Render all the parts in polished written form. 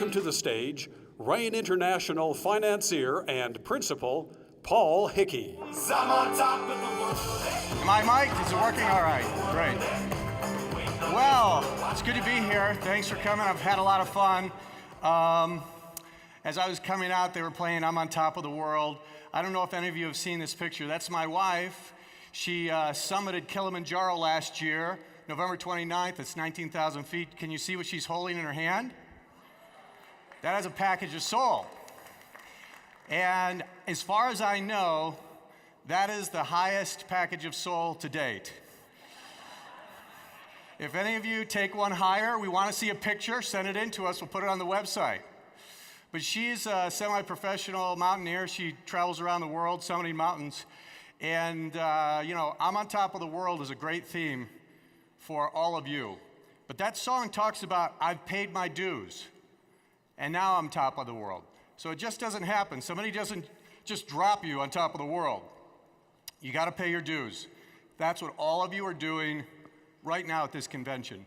welcome to the stage Rain International financier and principal, Paul Hickey. Am I mic'd? Is it working? All right, great. Well, it's good to be here. Thanks for coming. I've had a lot of fun. As I was coming out, they were playing I'm on Top of the World. I don't know if any of you have seen this picture. That's my wife. She summited Kilimanjaro last year, November 29th. It's 19,000 feet. Can you see what she's holding in her hand? That has a package of soul. And as far as I know, that is the highest package of soul to date. If any of you take one higher, we want to see a picture, send it in to us, we'll put it on the website. But she's a semi-professional mountaineer. She travels around the world summiting mountains. And, I'm on Top of the World is a great theme for all of you. But that song talks about, I've paid my dues, and now I'm top of the world. So it just doesn't happen. Somebody doesn't just drop you on top of the world. You got to pay your dues. That's what all of you are doing right now at this convention.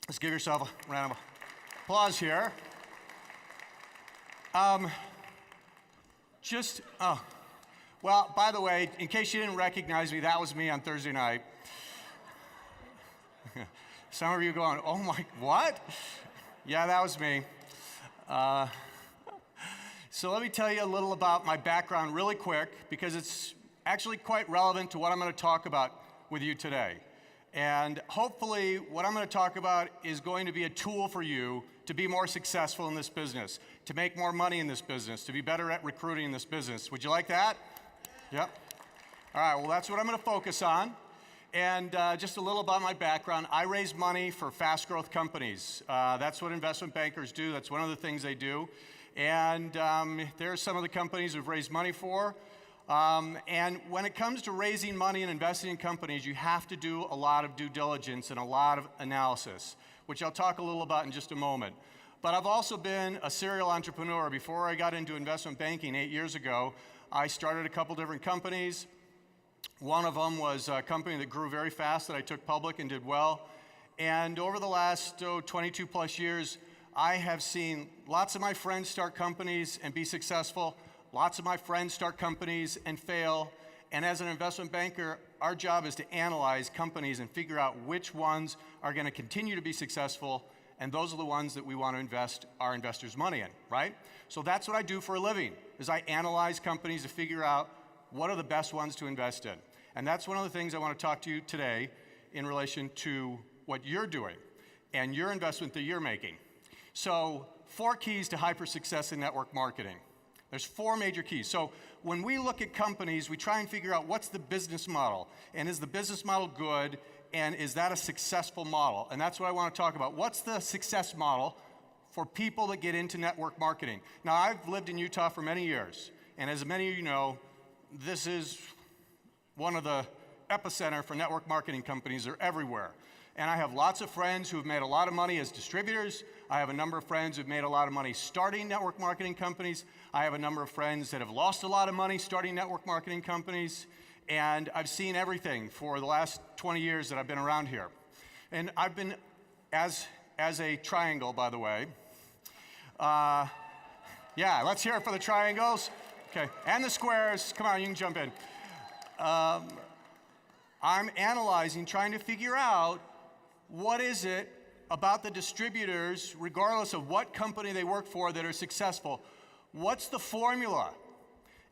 Let's give yourself a round of applause here. Well, by the way, in case you didn't recognize me, that was me on Thursday night. Some of you going, oh my, what? Yeah, that was me. So let me tell you a little about my background really quick, because it's actually quite relevant to what I'm going to talk about with you today. And hopefully what I'm going to talk about is going to be a tool for you to be more successful in this business, to make more money in this business, to be better at recruiting in this business. Would you like that? Yep. All right, well, that's what I'm going to focus on. And just a little about my background. I raise money for fast growth companies. That's what investment bankers do. That's one of the things they do. And there are some of the companies we've raised money for. And when it comes to raising money and investing in companies, you have to do a lot of due diligence and a lot of analysis, which I'll talk a little about in just a moment. But I've also been a serial entrepreneur. Before I got into investment banking 8 years ago, I started a couple different companies. One of them was a company that grew very fast that I took public and did well. And over the last 22 plus years, I have seen lots of my friends start companies and be successful. Lots of my friends start companies and fail. And as an investment banker, our job is to analyze companies and figure out which ones are going to continue to be successful. And those are the ones that we want to invest our investors' money in, right? So that's what I do for a living, is I analyze companies to figure out what are the best ones to invest in. And that's one of the things I want to talk to you today in relation to what you're doing and your investment that you're making. So 4 keys to hyper success in network marketing. There's 4 major keys. So when we look at companies, we try and figure out what's the business model, and is the business model good, and is that a successful model? And that's what I want to talk about. What's the success model for people that get into network marketing? Now, I've lived in Utah for many years, and as many of you know, this is one of the epicenter for network marketing companies. They're everywhere. And I have lots of friends who've made a lot of money as distributors. I have a number of friends who've made a lot of money starting network marketing companies. I have a number of friends that have lost a lot of money starting network marketing companies. And I've seen everything for the last 20 years that I've been around here. And I've been, as a triangle, by the way. Yeah, let's hear it for the triangles. Okay, and the squares. Come on, you can jump in. I'm analyzing, trying to figure out what is it about the distributors, regardless of what company they work for, that are successful. What's the formula?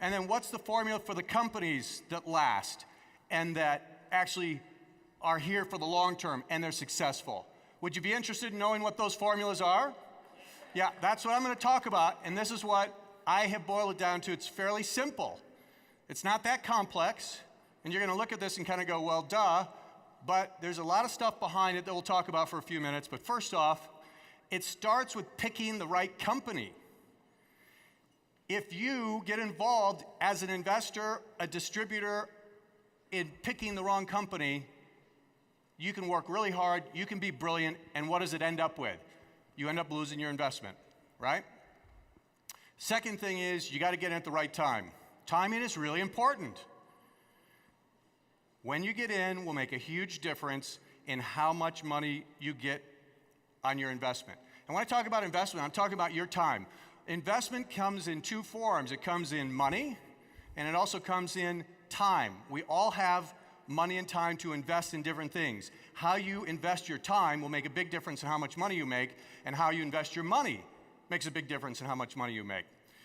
And then what's the formula for the companies that last and that actually are here for the long term and they're successful? Would you be interested in knowing what those formulas are? Yeah, that's what I'm going to talk about, and this is what I have boiled it down to. It's fairly simple. It's not that complex, and you're going to look at this and kind of go, well, duh, but there's a lot of stuff behind it that we'll talk about for a few minutes. But first off, it starts with picking the right company. If you get involved as an investor, a distributor, in picking the wrong company, you can work really hard, you can be brilliant, and what does it end up with? You end up losing your investment, right? Second thing is, you got to get in at the right time. Timing is really important. When you get in will make a huge difference in how much money you get on your investment. And when I talk about investment, I'm talking about your time. Investment comes in two forms. It comes in money, and it also comes in time. We all have money and time to invest in different things. How you invest your time will make a big difference in how much money you make, and how you invest your money makes a big difference in how much money you make.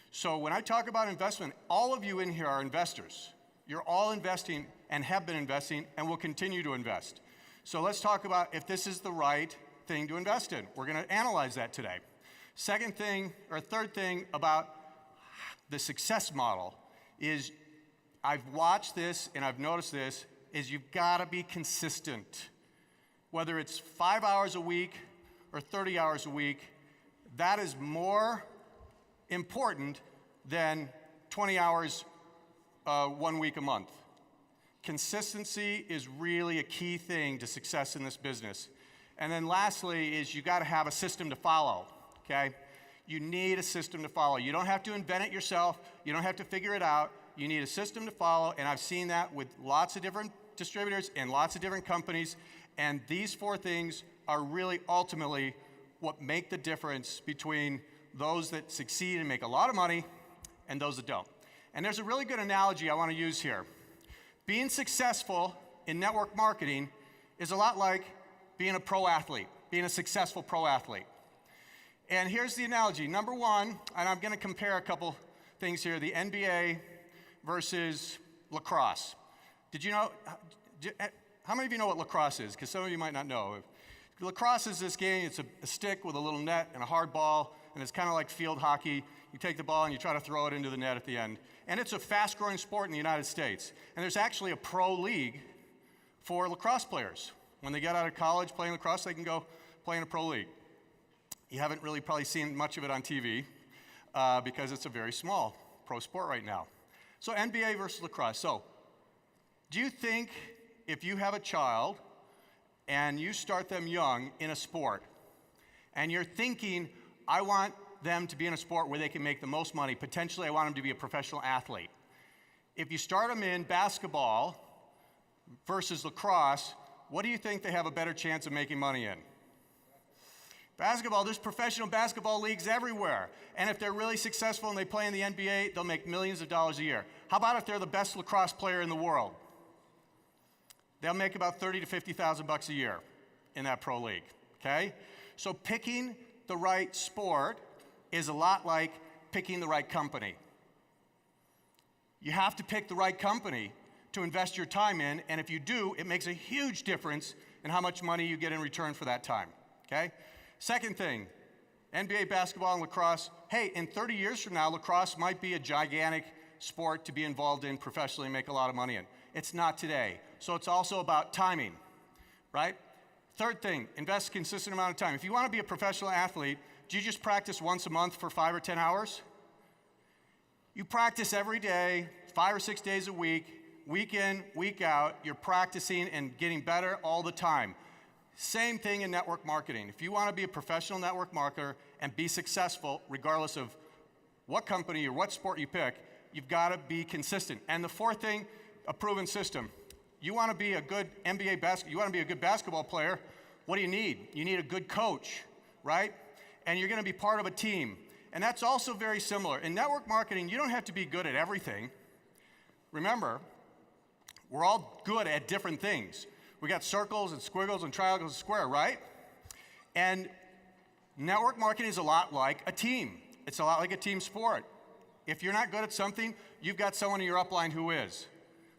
So when I talk about investment, all of you in here are investors. You're all investing and have been investing and will continue to invest. So let's talk about if this is the right thing to invest in. We're going to analyze that today. Second thing, or third thing about the success model is, I've watched this and I've noticed this, is you've got to be consistent. Whether it's 5 hours a week or 30 hours a week, that is more important than 20 hours 1 week a month. Consistency is really a key thing to success in this business. And then lastly is you got to have a system to follow, okay? You need a system to follow. You don't have to invent it yourself. You don't have to figure it out. You need a system to follow, and I've seen that with lots of different distributors and lots of different companies, and these four things are really ultimately what make the difference between those that succeed and make a lot of money and those that don't. And there's a really good analogy I want to use here. Being successful in network marketing is a lot like being a pro athlete, being a successful pro athlete. And here's the analogy. Number one, and I'm going to compare a couple things here, the NBA versus lacrosse. Did you know, how many of you know what lacrosse is? Because some of you might not know. Lacrosse is this game, it's a stick with a little net and a hard ball, and it's kind of like field hockey. You take the ball and you try to throw it into the net at the end. And it's a fast-growing sport in the United States. And there's actually a pro league for lacrosse players. When they get out of college playing lacrosse, they can go play in a pro league. You haven't really probably seen much of it on TV because it's a very small pro sport right now. So NBA versus lacrosse. So do you think if you have a child and you start them young in a sport and you're thinking, I want them to be in a sport where they can make the most money, potentially I want them to be a professional athlete. If you start them in basketball versus lacrosse, what do you think they have a better chance of making money in? Basketball, there's professional basketball leagues everywhere. And if they're really successful and they play in the NBA, they'll make millions of dollars a year. How about if they're the best lacrosse player in the world? They'll make about $30,000 to $50,000 a year in that pro league, okay? So picking the right sport is a lot like picking the right company. You have to pick the right company to invest your time in, and if you do, it makes a huge difference in how much money you get in return for that time, okay? Second thing, NBA basketball and lacrosse. Hey, in 30 years from now, lacrosse might be a gigantic sport to be involved in professionally and make a lot of money in. It's not today. So it's also about timing, right? Third thing, invest a consistent amount of time. If you want to be a professional athlete, do you just practice once a month for 5 or 10 hours? You practice every day, 5 or 6 days a week in, week out. You're practicing and getting better all the time. Same thing in network marketing. If you want to be a professional network marketer and be successful, regardless of what company or what sport you pick, you've got to be consistent. And the fourth thing, a proven system. You want to be a good you want to be a good basketball player, what do you need? You need a good coach, right? And you're going to be part of a team. And that's also very similar. In network marketing, you don't have to be good at everything. Remember, we're all good at different things. We got circles and squiggles and triangles and square, right? And network marketing is a lot like a team. It's a lot like a team sport. If you're not good at something, you've got someone in your upline who is.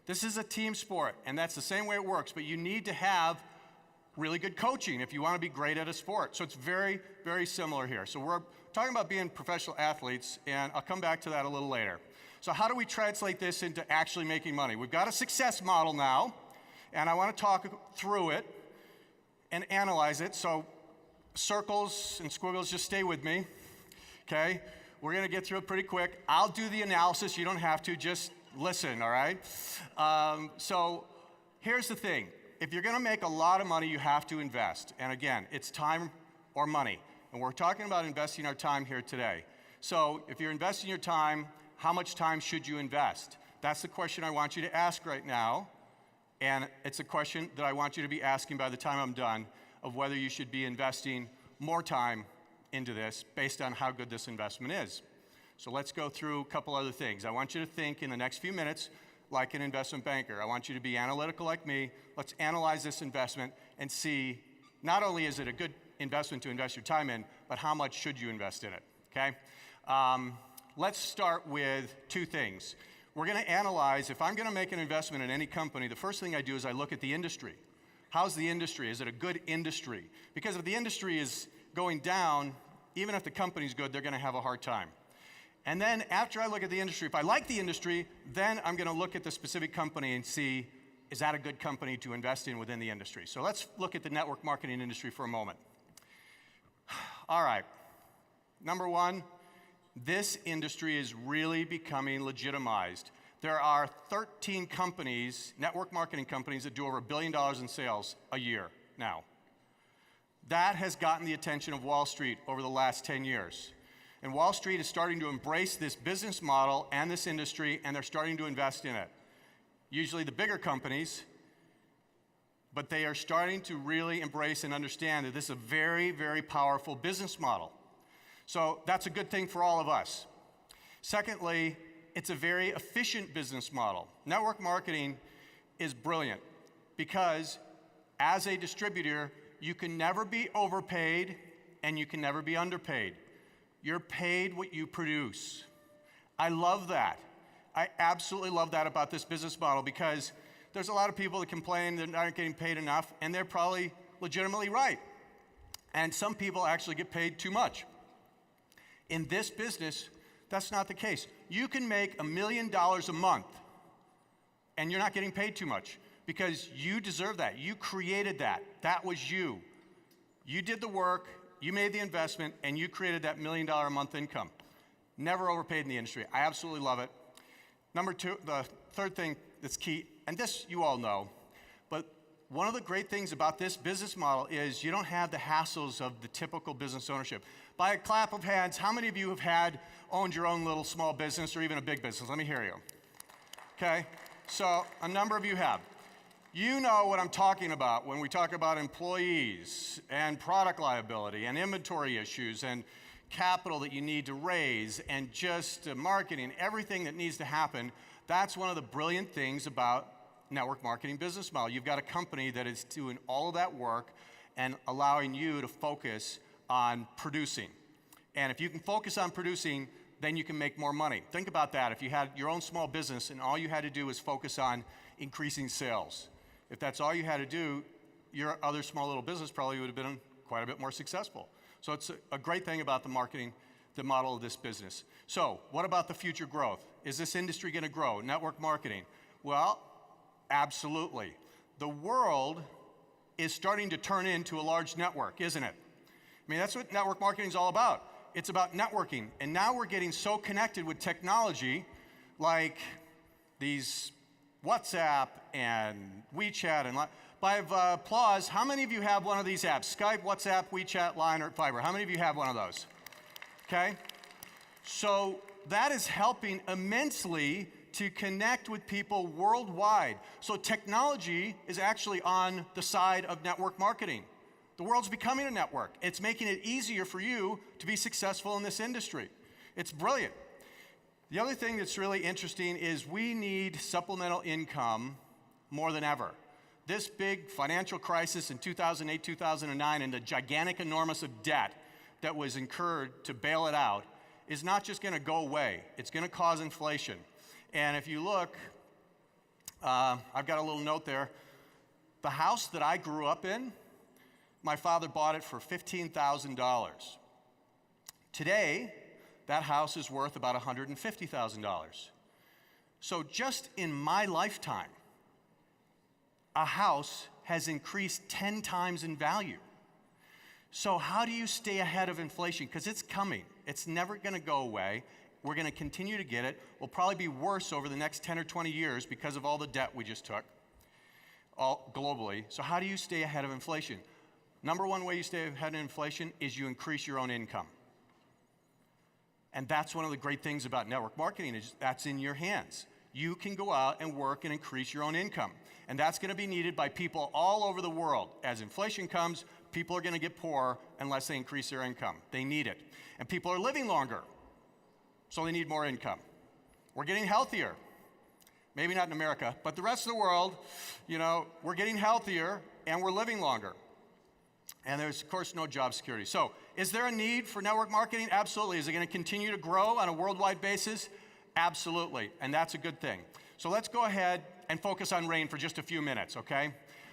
This is a team sport, and that's the same way it works, but you need to have really good coaching if you want to be great at a sport. So it's very, very similar here. So we're talking about being professional athletes, and I'll come back to that a little later. So how do we translate this into actually making money? We've got a success model now, and I want to talk through it and analyze it. So circles and squiggles, just stay with me, okay? We're going to get through it pretty quick. I'll do the analysis. You don't have to. Just listen, all right? So here's the thing. If you're going to make a lot of money, you have to invest. And again, it's time or money. And we're talking about investing our time here today. So if you're investing your time, how much time should you invest? That's the question I want you to ask right now. And it's a question that I want you to be asking by the time I'm done of whether you should be investing more time into this based on how good this investment is. So let's go through a couple other things. I want you to think in the next few minutes like an investment banker. I want you to be analytical like me. Let's analyze this investment and see not only is it a good investment to invest your time in, but how much should you invest in it, okay? Let's start with two things. We're going to analyze, if I'm going to make an investment in any company, the first thing I do is I look at the industry. How's the industry? Is it a good industry? Because if the industry is going down, even if the company's good, they're going to have a hard time. And then after I look at the industry, if I like the industry, then I'm going to look at the specific company and see, is that a good company to invest in within the industry? So let's look at the network marketing industry for a moment. All right. Number one, this industry is really becoming legitimized. There are 13 companies, network marketing companies, that do over $1 billion in sales a year now. That has gotten the attention of Wall Street over the last 10 years. And Wall Street is starting to embrace this business model and this industry, and they're starting to invest in it. Usually the bigger companies, but they are starting to really embrace and understand that this is a very, very powerful business model. So that's a good thing for all of us. Secondly, it's a very efficient business model. Network marketing is brilliant because as a distributor, you can never be overpaid and you can never be underpaid. You're paid what you produce. I love that. I absolutely love that about this business model because there's a lot of people that complain that aren't getting paid enough, and they're probably legitimately right. And some people actually get paid too much. In this business, that's not the case. You can make $1 million a month, and you're not getting paid too much because you deserve that. You created that. That was you. You did the work. You made the investment, and you created that $1 million a month income. Never overpaid in the industry. I absolutely love it. Number two, the third thing that's key, and this you all know, but one of the great things about this business model is you don't have the hassles of the typical business ownership. By a clap of hands, how many of you have owned your own little small business or even a big business? Let me hear you. Okay, so a number of you have. You know what I'm talking about when we talk about employees and product liability and inventory issues and capital that you need to raise and just marketing, everything that needs to happen. That's one of the brilliant things about network marketing business model. You've got a company that is doing all of that work and allowing you to focus on producing. And if you can focus on producing, then you can make more money. Think about that. If you had your own small business and all you had to do was focus on increasing sales, if that's all you had to do, your other small little business probably would have been quite a bit more successful. So it's a great thing about the marketing, the model of this business. So what about the future growth? Is this industry going to grow, network marketing? Well, absolutely. The world is starting to turn into a large network, isn't it? I mean, that's what network marketing is all about. It's about networking. And now we're getting so connected with technology like these WhatsApp and WeChat and by applause, how many of you have one of these apps? Skype, WhatsApp, WeChat, Line, or Fiverr? How many of you have one of those? Okay? So that is helping immensely to connect with people worldwide. So technology is actually on the side of network marketing. The world's becoming a network. It's making it easier for you to be successful in this industry. It's brilliant. The other thing that's really interesting is we need supplemental income more than ever. This big financial crisis in 2008, 2009, and the gigantic enormous of debt that was incurred to bail it out is not just going to go away. It's going to cause inflation. And if you look, I've got a little note there. The house that I grew up in, my father bought it for $15,000. Today, that house is worth about $150,000. So just in my lifetime, a house has increased 10 times in value. So how do you stay ahead of inflation? Because it's coming. It's never going to go away. We're going to continue to get it. We'll probably be worse over the next 10 or 20 years because of all the debt we just took all globally. So how do you stay ahead of inflation? Number one way you stay ahead of inflation is you increase your own income. And that's one of the great things about network marketing is that's in your hands. you can go out and work and increase your own income. And that's going to be needed by people all over the world. As inflation comes, people are going to get poorer unless they increase their income. They need it. And people are living longer, so they need more income. We're getting healthier. Maybe not in America, but the rest of the world, we're getting healthier and we're living longer. And there's, of course, no job security. So, is there a need for network marketing? Absolutely. Is it going to continue to grow on a worldwide basis? Absolutely. And that's a good thing. So let's go ahead and focus on Rain for just a few minutes, okay?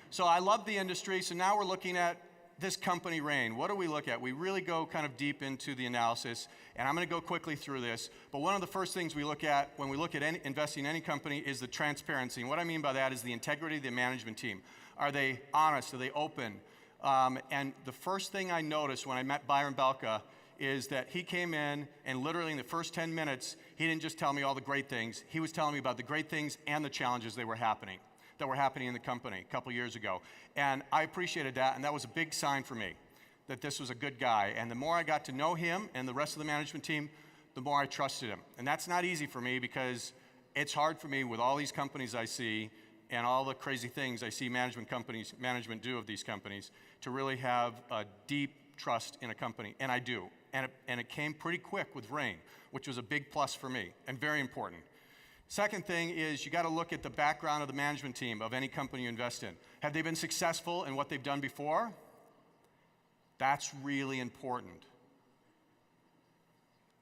So I love the industry. So now we're looking at this company, Rain. What do we look at? We really go kind of deep into the analysis, and I'm going to go quickly through this. But one of the first things we look at when we look at investing in any company is the transparency. And what I mean by that is the integrity of the management team. Are they honest? Are they open? And the first thing I noticed when I met Byron Belka is that he came in and literally in the first 10 minutes, he didn't just tell me all the great things. He was telling me about the great things and the challenges that were happening in the company a couple years ago. And I appreciated that, and that was a big sign for me that this was a good guy. And the more I got to know him and the rest of the management team, the more I trusted him. And that's not easy for me because it's hard for me with all these companies I see and all the crazy things I see management do of these companies to really have a deep trust in a company, and I do. And it came pretty quick with Rain, which was a big plus for me and very important. Second thing is you got to look at the background of the management team of any company you invest in. Have they been successful in what they've done before? That's really important.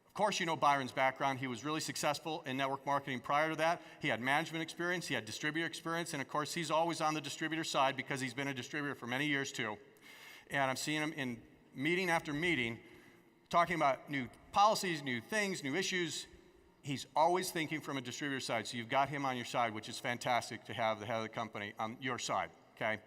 Of course, you know Byron's background. He was really successful in network marketing prior to that. He had management experience, he had distributor experience, and of course, he's always on the distributor side because he's been a distributor for many years too. And I'm seeing him in meeting after meeting, talking about new policies, new things, new issues. He's always thinking from a distributor side, so you've got him on your side, which is fantastic to have the head of the company on your side, okay?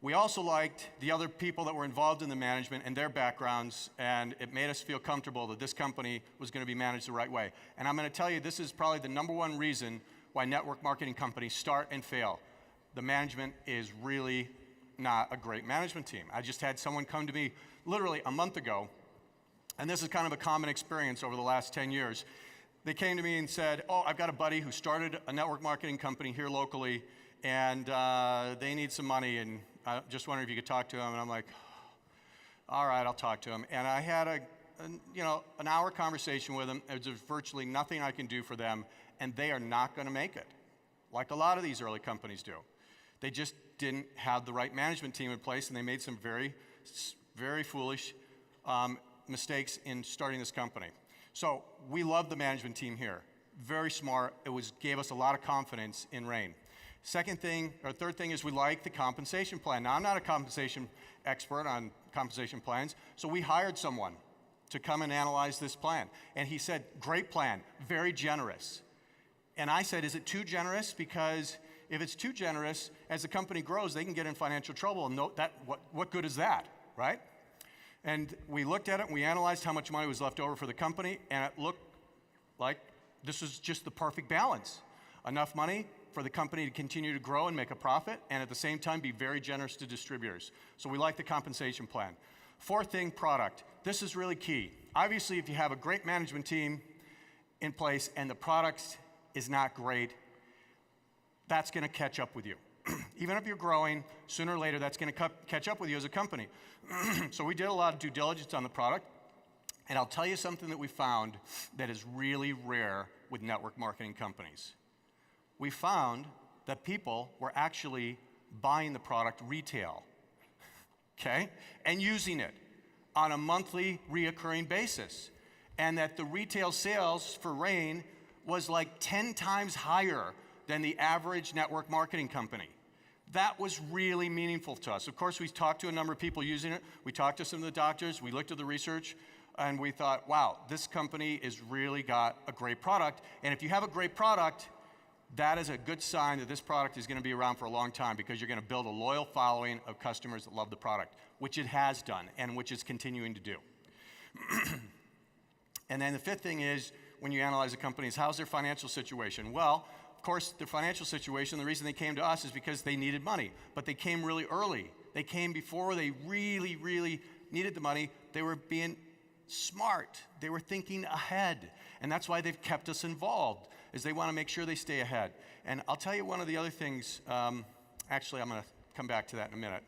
We also liked the other people that were involved in the management and their backgrounds, and it made us feel comfortable that this company was going to be managed the right way. And I'm going to tell you, this is probably the number one reason why network marketing companies start and fail. The management is really not a great management team. I just had someone come to me literally a month ago, and this is kind of a common experience over the last 10 years. They came to me and said, oh, I've got a buddy who started a network marketing company here locally, and they need some money, and I just wondering if you could talk to him. And I'm like, all right, I'll talk to him. And I had an hour conversation with him. There's virtually nothing I can do for them, and they are not going to make it, like a lot of these early companies do. They just didn't have the right management team in place, and they made some very, very foolish mistakes in starting this company. So we love the management team here. Very smart. Gave us a lot of confidence in Rain. Third thing is we like the compensation plan. Now, I'm not a compensation expert on compensation plans, so we hired someone to come and analyze this plan. And he said, great plan, very generous. And I said, is it too generous? Because if it's too generous, as the company grows, they can get in financial trouble. And what good is that, right? And we looked at it, and we analyzed how much money was left over for the company, and it looked like this was just the perfect balance. Enough money for the company to continue to grow and make a profit, and at the same time be very generous to distributors. So we like the compensation plan. Fourth thing, product. This is really key. Obviously, if you have a great management team in place and the product is not great, that's going to catch up with you. Even if you're growing, sooner or later, that's going to catch up with you as a company. So we did a lot of due diligence on the product, and I'll tell you something that we found that is really rare with network marketing companies. We found that people were actually buying the product retail, okay, and using it on a monthly reoccurring basis, and that the retail sales for Rain was like 10 times higher than the average network marketing company. That was really meaningful to us. Of course, we talked to a number of people using it. We talked to some of the doctors. We looked at the research, and we thought, wow, this company has really got a great product. And if you have a great product, that is a good sign that this product is going to be around for a long time, because you're going to build a loyal following of customers that love the product, which it has done and which it's continuing to do. And then the fifth thing is, when you analyze a company, is how's their financial situation? Well, of course, their financial situation, the reason they came to us is because they needed money, but they came really early. They came before they really, really needed the money. They were being smart. They were thinking ahead, and that's why they've kept us involved. is they want to make sure they stay ahead. And I'll tell you one of the other things, actually I'm going to come back to that in a minute.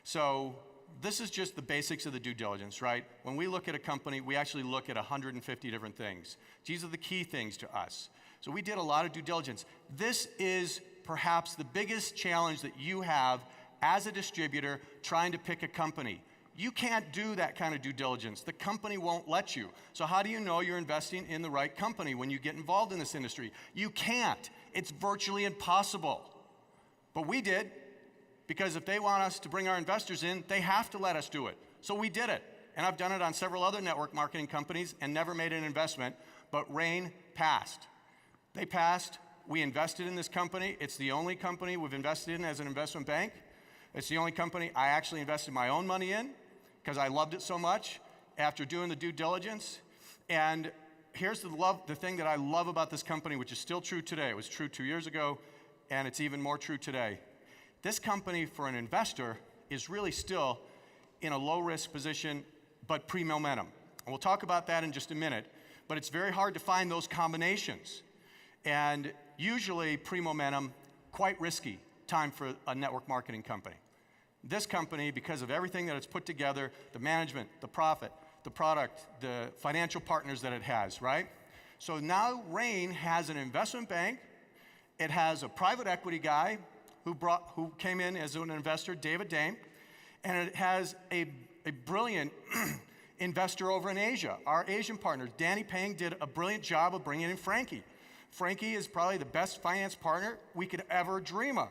So this is just the basics of the due diligence, right? When we look at a company, we actually look at 150 different things. These are the key things to us. So we did a lot of due diligence. This is perhaps the biggest challenge that you have as a distributor trying to pick a company. You can't do that kind of due diligence. The company won't let you. So how do you know you're investing in the right company when you get involved in this industry? You can't. It's virtually impossible. But we did, because if they want us to bring our investors in, they have to let us do it. So we did it. And I've done it on several other network marketing companies and never made an investment, but Rain passed. They passed. We invested in this company. It's the only company we've invested in as an investment bank. It's the only company I actually invested my own money in because I loved it so much after doing the due diligence. And here's the thing that I love about this company, which is still true today. It was true 2 years ago, and it's even more true today. This company, for an investor, is really still in a low-risk position, but pre-momentum. And we'll talk about that in just a minute, but it's very hard to find those combinations. And usually, pre-momentum, quite risky time for a network marketing company. This company, because of everything that it's put together, the management, the profit, the product, the financial partners that it has, right? So now Rain has an investment bank. It has a private equity guy who came in as an investor, David Dame, and it has a brilliant investor over in Asia. Our Asian partner, Danny Pang, did a brilliant job of bringing in Frankie. Frankie is probably the best finance partner we could ever dream of.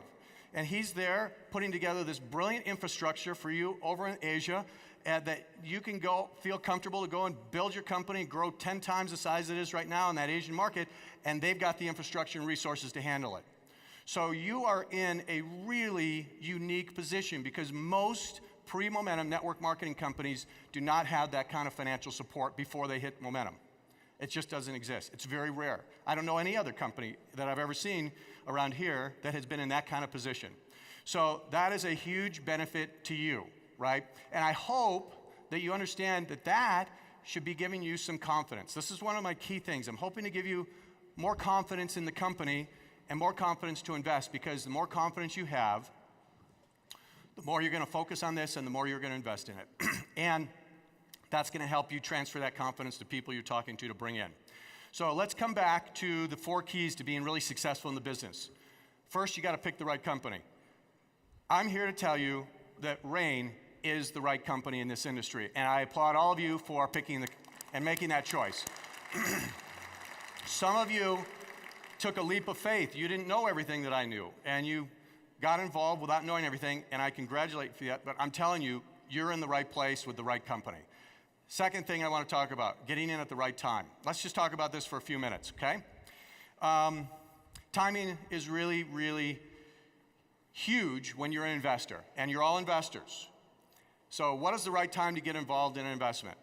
And he's there putting together this brilliant infrastructure for you over in Asia that you can go feel comfortable to go and build your company and grow 10 times the size it is right now in that Asian market, and they've got the infrastructure and resources to handle it. So you are in a really unique position because most pre-momentum network marketing companies do not have that kind of financial support before they hit momentum. It just doesn't exist. It's very rare. I don't know any other company that I've ever seen around here that has been in that kind of position. So that is a huge benefit to you, right? And I hope that you understand that that should be giving you some confidence. This is one of my key things. I'm hoping to give you more confidence in the company and more confidence to invest, because the more confidence you have, the more you're going to focus on this and the more you're going to invest in it. And that's going to help you transfer that confidence to people you're talking to bring in. So let's come back to the 4 keys to being really successful in the business. First, you got to pick the right company. I'm here to tell you that Rain is the right company in this industry, and I applaud all of you for picking and making that choice. Some of you took a leap of faith. You didn't know everything that I knew, and you got involved without knowing everything, and I congratulate you for that, but I'm telling you, you're in the right place with the right company. Second thing I want to talk about, getting in at the right time. Let's just talk about this for a few minutes, okay? Timing is really, really huge when you're an investor, and you're all investors. So what is the right time to get involved in an investment?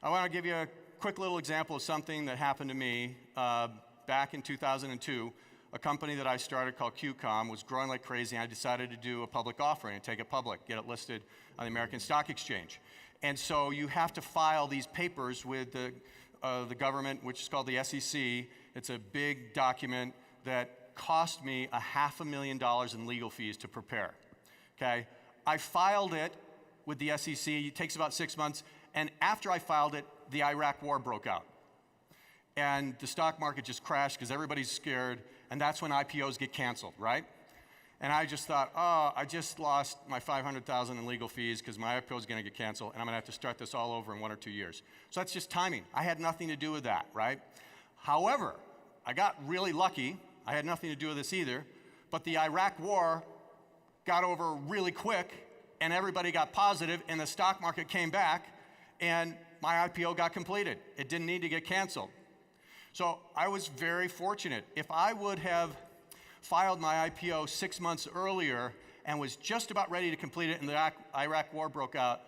I want to give you a quick little example of something that happened to me back in 2002. A company that I started called Cumin was growing like crazy, and I decided to do a public offering and take it public, get it listed on the American Stock Exchange. And so you have to file these papers with the government, which is called the SEC. It's a big document that cost me $500,000 in legal fees to prepare, okay? I filed it with the SEC. It takes about 6 months. And after I filed it, the Iraq war broke out. And the stock market just crashed because everybody's scared. And that's when IPOs get canceled, right? And I just thought, oh, I just lost my $500,000 in legal fees because my IPO is going to get canceled, and I'm going to have to start this all over in 1 or 2 years. So that's just timing. I had nothing to do with that, right? However, I got really lucky. I had nothing to do with this either. But the Iraq war got over really quick, and everybody got positive, and the stock market came back, and my IPO got completed. It didn't need to get canceled. So I was very fortunate. If I would have filed my IPO 6 months earlier and was just about ready to complete it and the Iraq war broke out,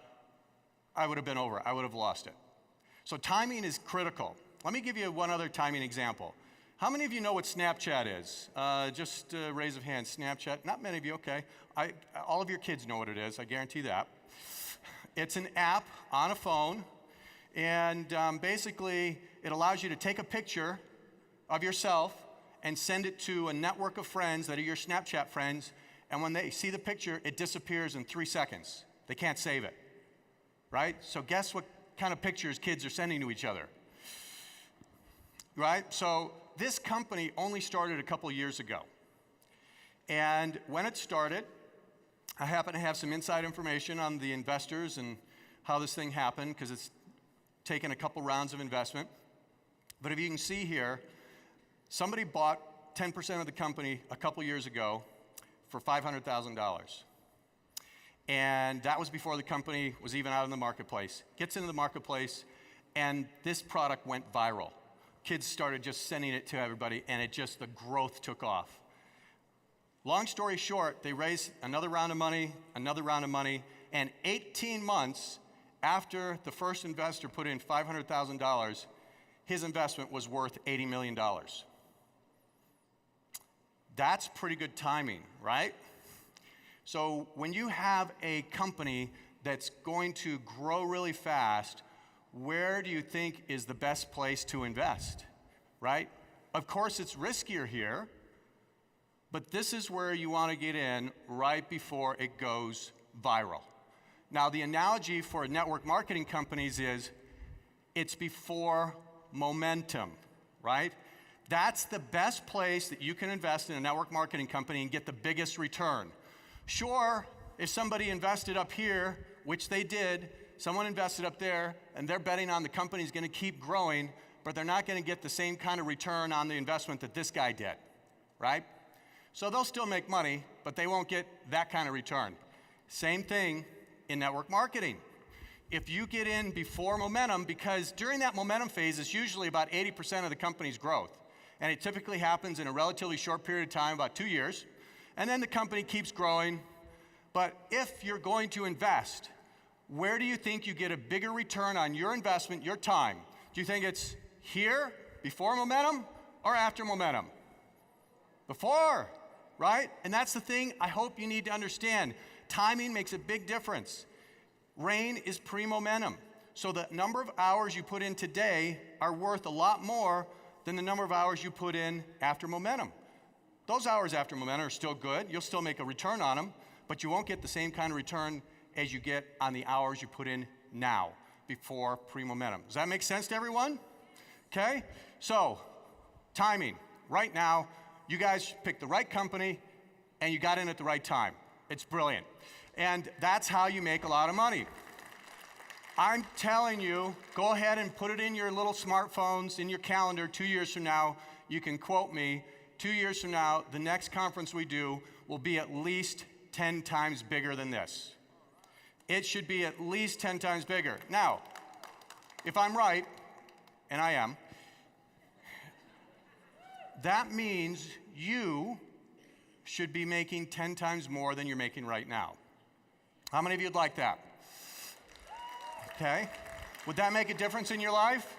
I would have been over. I would have lost it. So timing is critical. Let me give you one other timing example. How many of you know what Snapchat is? Just a raise of hands. Snapchat. Not many of you, okay. All of your kids know what it is, I guarantee that. It's an app on a phone, and basically it allows you to take a picture of yourself and send it to a network of friends that are your Snapchat friends, and when they see the picture, it disappears in 3 seconds. They can't save it, right? So guess what kind of pictures kids are sending to each other, right? So this company only started a couple years ago. And when it started, I happen to have some inside information on the investors and how this thing happened, because it's taken a couple rounds of investment. But if you can see here, somebody bought 10% of the company a couple years ago for $500,000. And that was before the company was even out in the marketplace. Gets into the marketplace, and this product went viral. Kids started just sending it to everybody, and the growth took off. Long story short, they raised another round of money, and 18 months after the first investor put in $500,000, his investment was worth $80 million. That's pretty good timing, right? So when you have a company that's going to grow really fast, where do you think is the best place to invest, right? Of course, it's riskier here, but this is where you want to get in right before it goes viral. Now, the analogy for network marketing companies is it's before momentum, right? That's the best place that you can invest in a network marketing company and get the biggest return. Sure, if somebody invested up here, which they did, someone invested up there, and they're betting on the company's going to keep growing, but they're not going to get the same kind of return on the investment that this guy did, right? So they'll still make money, but they won't get that kind of return. Same thing in network marketing. If you get in before momentum, because during that momentum phase, it's usually about 80% of the company's growth. And it typically happens in a relatively short period of time, about 2 years. And then the company keeps growing. But if you're going to invest, where do you think you get a bigger return on your investment, your time? Do you think it's here, before momentum, or after momentum? Before, right? And that's the thing I hope you need to understand. Timing makes a big difference. Rain is pre-momentum. So the number of hours you put in today are worth a lot more than the number of hours you put in after momentum. Those hours after momentum are still good. You'll still make a return on them, but you won't get the same kind of return as you get on the hours you put in now, before pre-momentum. Does that make sense to everyone? Okay? So, timing. Right now, you guys picked the right company, and you got in at the right time. It's brilliant. And that's how you make a lot of money. I'm telling you, go ahead and put it in your little smartphones, in your calendar. 2 years from now, you can quote me. 2 years from now, the next conference we do will be at least 10 times bigger than this. It should be at least 10 times bigger. Now, if I'm right, and I am, that means you should be making 10 times more than you're making right now. How many of you would like that? Okay. Would that make a difference in your life?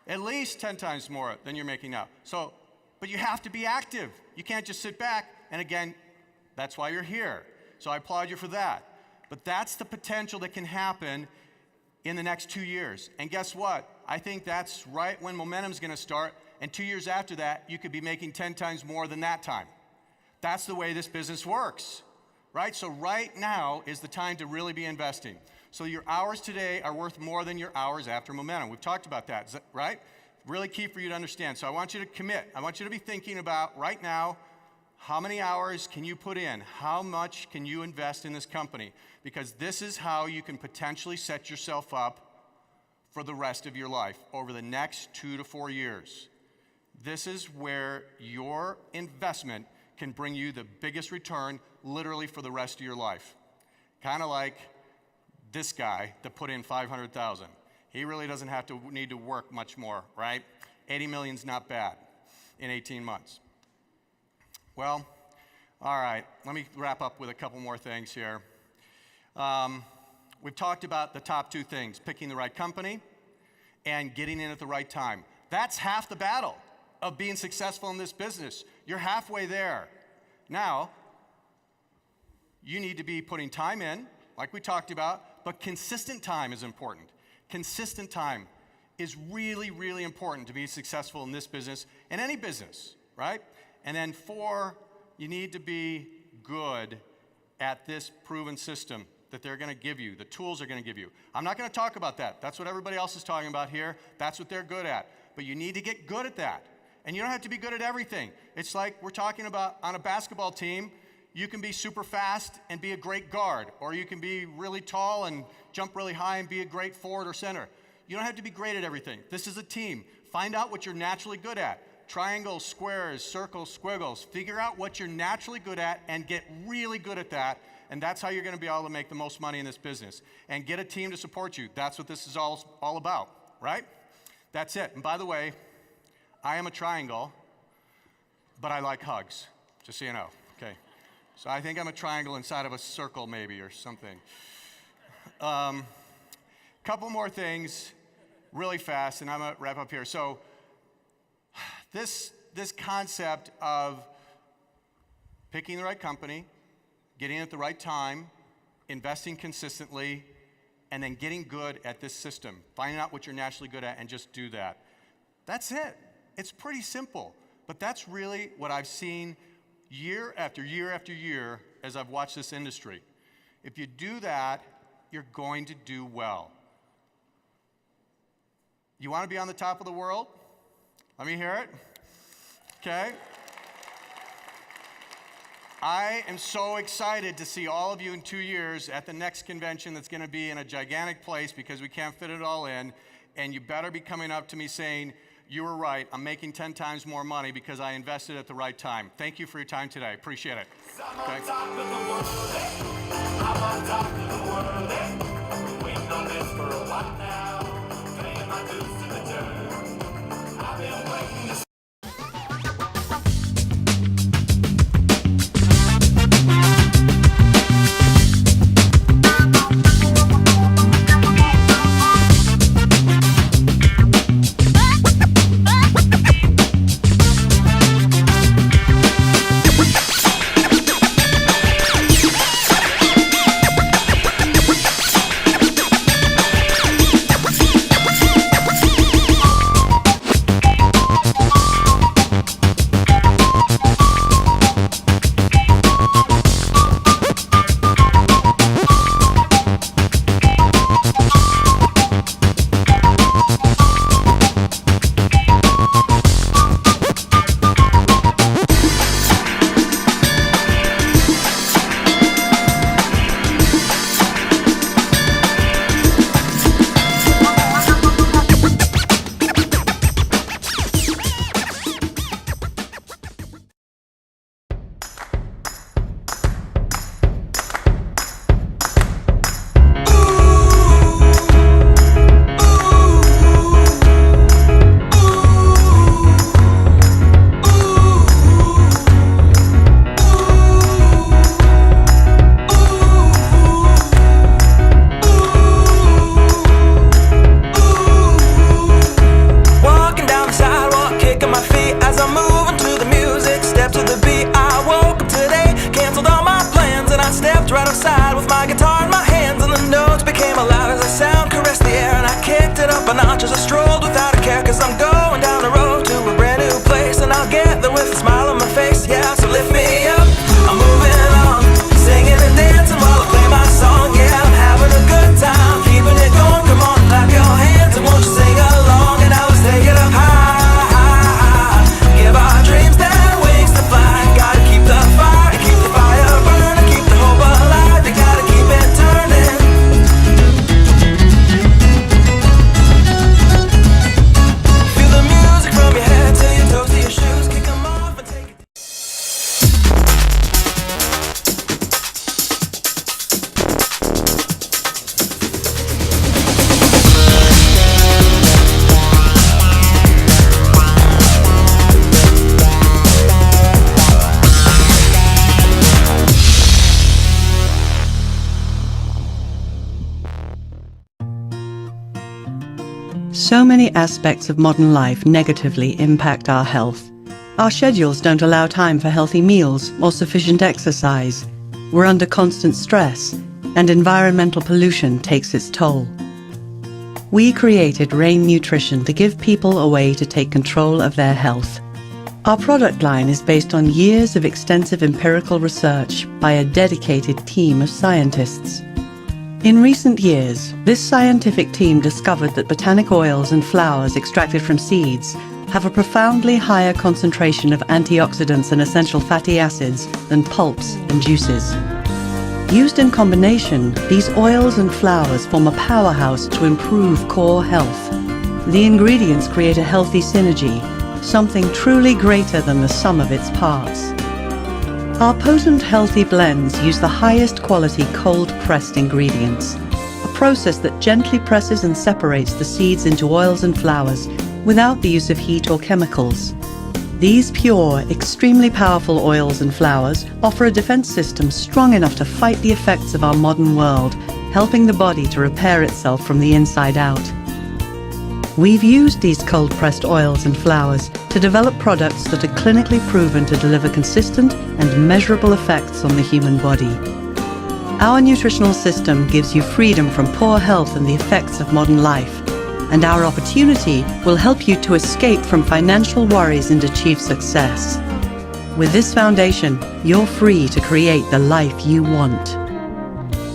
At least 10 times more than you're making now. So, but you have to be active. You can't just sit back. And again, that's why you're here. So I applaud you for that. But that's the potential that can happen in the next 2 years. And guess what? I think that's right when momentum's going to start. And 2 years after that, you could be making 10 times more than that time. That's the way this business works, right? So right now is the time to really be investing. So your hours today are worth more than your hours after momentum. We've talked about that, is that right? Really key for you to understand. So I want you to commit. I want you to be thinking about right now, how many hours can you put in? How much can you invest in this company? Because this is how you can potentially set yourself up for the rest of your life over the next 2 to 4 years. This is where your investment can bring you the biggest return literally for the rest of your life. Kind of like this guy that put in $500,000. He really doesn't need to work much more, right? 80 million's not bad in 18 months. Well, all right, let me wrap up with a couple more things here. We've talked about the top 2 things, picking the right company and getting in at the right time. That's half the battle of being successful in this business. You're halfway there. Now, you need to be putting time in, like we talked about, but consistent time is important. Consistent time is really, really important to be successful in this business and any business. right? And then 4, you need to be good at this proven system that they're going to give you, the tools they're going to give you. I'm not going to talk about that. That's what everybody else is talking about here. That's what they're good at. But you need to get good at that. And you don't have to be good at everything. It's like we're talking about on a basketball team, you can be super fast and be a great guard, or you can be really tall and jump really high and be a great forward or center. You don't have to be great at everything. This is a team. Find out what you're naturally good at. Triangles, squares, circles, squiggles. Figure out what you're naturally good at and get really good at that. And that's how you're going to be able to make the most money in this business. And get a team to support you. That's what this is all about, right? That's it. And by the way, I am a triangle, but I like hugs, just so you know, okay? So I think I'm a triangle inside of a circle maybe or something. Couple more things really fast, and I'm going to wrap up here. So this concept of picking the right company, getting it at the right time, investing consistently, and then getting good at this system. Finding out what you're naturally good at and just do that. That's it. It's pretty simple. But that's really what I've seen year after year after year as I've watched this industry. If you do that, you're going to do well. You want to be on the top of the world? Let me hear it. Okay? I am so excited to see all of you in 2 years at the next convention that's going to be in a gigantic place because we can't fit it all in. And you better be coming up to me saying, you were right, I'm making 10 times more money because I invested at the right time. Thank you for your time today. Appreciate it. I'm on top of the world, I'm on top of the world, waiting on this for a while now, paying my dues to the dirt. I've been waiting to So many aspects of modern life negatively impact our health. Our schedules don't allow time for healthy meals or sufficient exercise. We're under constant stress, and environmental pollution takes its toll. We created Rain Nutrition to give people a way to take control of their health. Our product line is based on years of extensive empirical research by a dedicated team of scientists. In recent years, this scientific team discovered that botanic oils and flowers extracted from seeds have a profoundly higher concentration of antioxidants and essential fatty acids than pulps and juices. Used in combination, these oils and flowers form a powerhouse to improve core health. The ingredients create a healthy synergy, something truly greater than the sum of its parts. Our potent, healthy blends use the highest quality cold-pressed ingredients, a process that gently presses and separates the seeds into oils and flowers without the use of heat or chemicals. These pure, extremely powerful oils and flowers offer a defense system strong enough to fight the effects of our modern world, helping the body to repair itself from the inside out. We've used these cold-pressed oils and flowers to develop products that are clinically proven to deliver consistent and measurable effects on the human body. Our nutritional system gives you freedom from poor health and the effects of modern life, and our opportunity will help you to escape from financial worries and achieve success. With this foundation, you're free to create the life you want.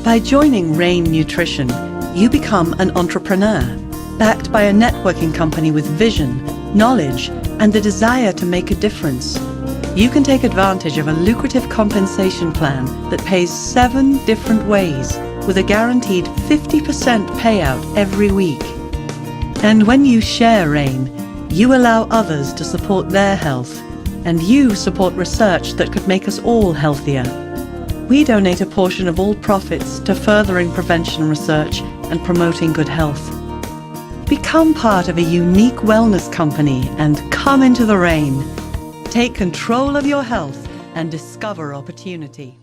By joining Rain Nutrition, you become an entrepreneur, backed by a networking company with vision, knowledge, and the desire to make a difference. You can take advantage of a lucrative compensation plan that pays 7 different ways, with a guaranteed 50% payout every week. And when you share Rain, you allow others to support their health, and you support research that could make us all healthier. We donate a portion of all profits to furthering prevention research and promoting good health. Become part of a unique wellness company and come into the rain. Take control of your health and discover opportunity.